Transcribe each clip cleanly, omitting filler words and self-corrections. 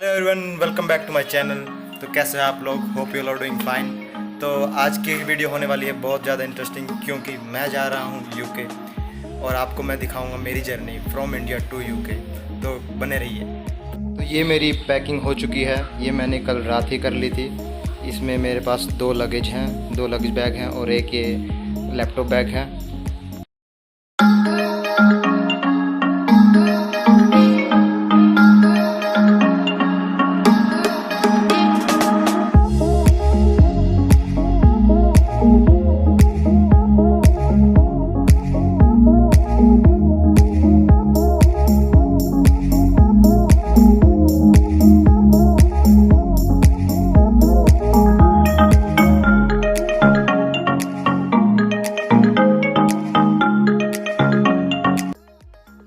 Hello everyone, welcome back to my channel. तो कैसे हैं आप लोग? Hope you are doing fine. तो आज की वीडियो होने वाली है बहुत ज़्यादा इंटरेस्टिंग, क्योंकि मैं जा रहा हूँ यूके और आपको मैं दिखाऊंगा मेरी journey from India to UK. तो बने रहिए। तो ये मेरी पैकिंग हो चुकी है, ये मैंने कल रात ही कर ली थी। इसमें मेरे पास 2 लगेज हैं, 2 लगेज बैग हैं और एक ये लैपटॉप बैग है।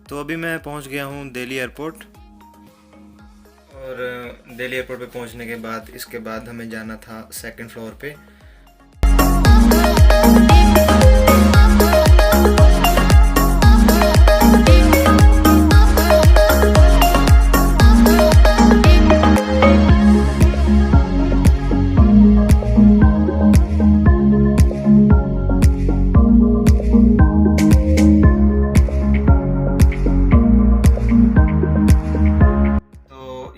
तो अभी मैं पहुंच गया हूं दिल्ली एयरपोर्ट, और दिल्ली एयरपोर्ट पे पहुंचने के बाद इसके बाद हमें जाना था सेकंड फ्लोर पे।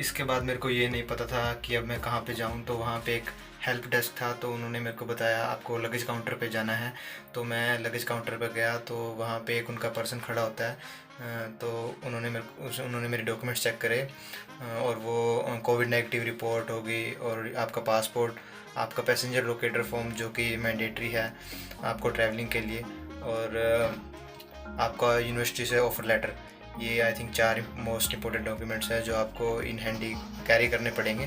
इसके बाद मेरे को ये नहीं पता था कि अब मैं कहाँ पे जाऊँ, तो वहाँ पे एक हेल्प डेस्क था, तो उन्होंने मेरे को बताया आपको लगेज काउंटर पे जाना है। तो मैं लगेज काउंटर पे गया, तो वहाँ पे एक उनका पर्सन खड़ा होता है। तो उन्होंने मेरे डॉक्यूमेंट्स चेक करे, और वो कोविड नेगेटिव रिपोर्ट होगी, और आपका पासपोर्ट, आपका पैसेंजर लोकेटर फॉर्म जो कि मैंडेटरी है आपको ट्रैवलिंग के लिए, और आपका यूनिवर्सिटी से ऑफर लेटर। ये I think 4 most important documents हैं जो आपको इन हैंडी कैरी करने पड़ेंगे।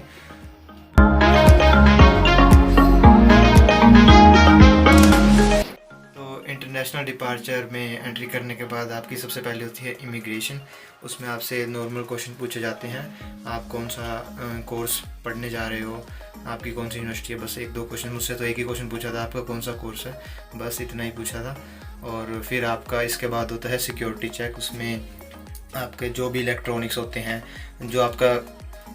तो इंटरनेशनल डिपार्चर में एंट्री करने के बाद आपकी सबसे पहले होती है इमिग्रेशन। उसमें आपसे नॉर्मल क्वेश्चन पूछे जाते हैं, आप कौन सा कोर्स पढ़ने जा रहे हो, आपकी कौन सी यूनिवर्सिटी है। बस 1-2 क्वेश्चन, मुझसे तो एक ही क्वेश्चन पूछा था, आपका कौन सा कोर्स है, बस इतना ही पूछा था। और फिर आपका इसके बाद होता है सिक्योरिटी चेक। उसमें आपके जो भी इलेक्ट्रॉनिक्स होते हैं, जो आपका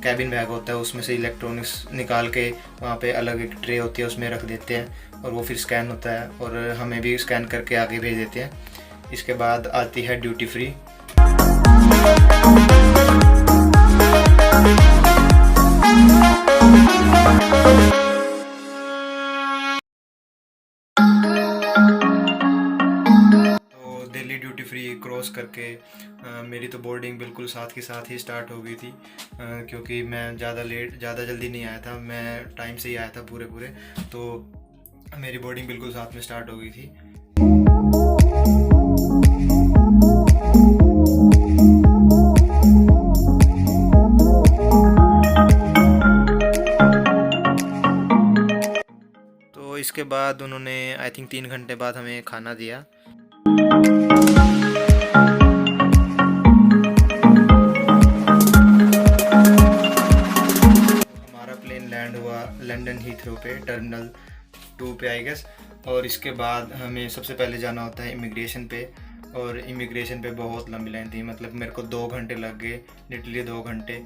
कैबिन बैग होता है उसमें से इलेक्ट्रॉनिक्स निकाल के वहाँ पे अलग एक ट्रे होती है उसमें रख देते हैं, और वो फिर स्कैन होता है और हमें भी स्कैन करके आगे भेज देते हैं। इसके बाद आती है duty free. Delhi duty free cross करके मेरी तो बोर्डिंग बिल्कुल साथ के साथ ही स्टार्ट हो गई थी, क्योंकि मैं ज़्यादा जल्दी नहीं आया था, मैं टाइम से ही आया था पूरे, तो मेरी बोर्डिंग बिल्कुल साथ में स्टार्ट हो गई थी। तो इसके बाद उन्होंने आई थिंक 3 घंटे बाद हमें खाना दिया। हमारा प्लेन लैंड हुआ लंदन हीथ्रो पे, टर्मिनल 2 पे आई गेस। और इसके बाद हमें सबसे पहले जाना होता है इमिग्रेशन पे, और इमिग्रेशन पे बहुत लंबी लाइन थी, मतलब मेरे को 2 घंटे लग गए, लिटरली 2 घंटे।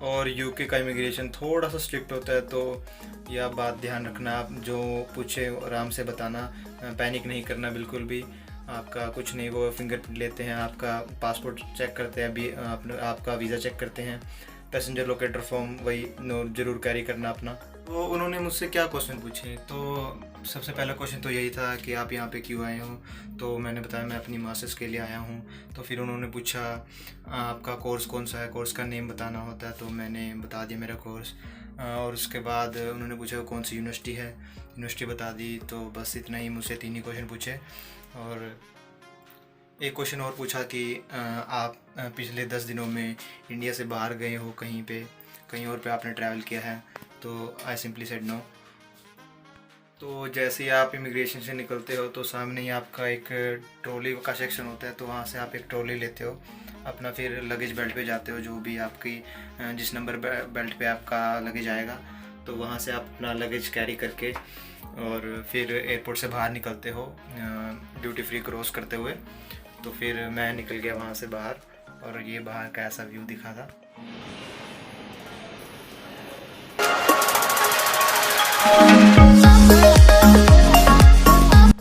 और यूके का इमिग्रेशन थोड़ा सा स्ट्रिक्ट होता है, तो यह बात ध्यान रखना, आप जो पूछे आराम से बताना, पैनिक नहीं करना बिल्कुल भी। आपका कुछ नहीं, वो फिंगरप्रिंट लेते हैं, आपका पासपोर्ट चेक करते हैं, भी आपका वीज़ा चेक करते हैं, पैसेंजर लोकेटर फॉर्म वही ज़रूर कैरी करना अपना। तो उन्होंने मुझसे क्या क्वेश्चन पूछे, तो सबसे पहला क्वेश्चन तो यही था कि आप यहाँ पे क्यों आए हो। तो मैंने बताया मैं अपनी मास्टर्स के लिए आया हूँ। तो फिर उन्होंने पूछा आपका कोर्स कौन सा है, कोर्स का नेम बताना होता है, तो मैंने बता दिया मेरा कोर्स। और उसके बाद उन्होंने पूछा कौन सी यूनिवर्सिटी है, यूनिवर्सिटी बता दी। तो बस इतना ही, मुझसे 3 ही क्वेश्चन पूछे। और एक क्वेश्चन और पूछा कि आप पिछले 10 दिनों में इंडिया से बाहर गए हो कहीं और पे आपने ट्रैवल किया है, तो आई सिंपली सेड नो। तो जैसे ही आप इमिग्रेशन से निकलते हो तो सामने ही आपका एक ट्रॉली का सेक्शन होता है, तो वहाँ से आप एक ट्रॉली लेते हो अपना, फिर लगेज बेल्ट पे जाते हो, जो भी आपकी जिस नंबर बेल्ट पे आपका लगेज आएगा, तो वहाँ से आप अपना लगेज कैरी करके और फिर एयरपोर्ट से बाहर निकलते हो ड्यूटी फ्री क्रॉस करते हुए। तो फिर मैं निकल गया वहाँ से बाहर, और ये बाहर का ऐसा व्यू दिखा था।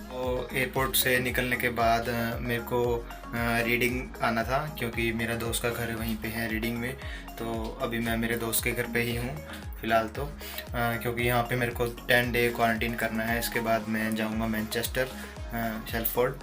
तो एयरपोर्ट से निकलने के बाद मेरे को रीडिंग आना था, क्योंकि मेरा दोस्त का घर वहीं पे है रीडिंग में। तो अभी मैं मेरे दोस्त के घर पे ही हूँ फ़िलहाल तो, क्योंकि यहाँ पे मेरे को 10 डे क्वारंटीन करना है। इसके बाद मैं जाऊँगा मैनचेस्टर, शेल्फोर्ड।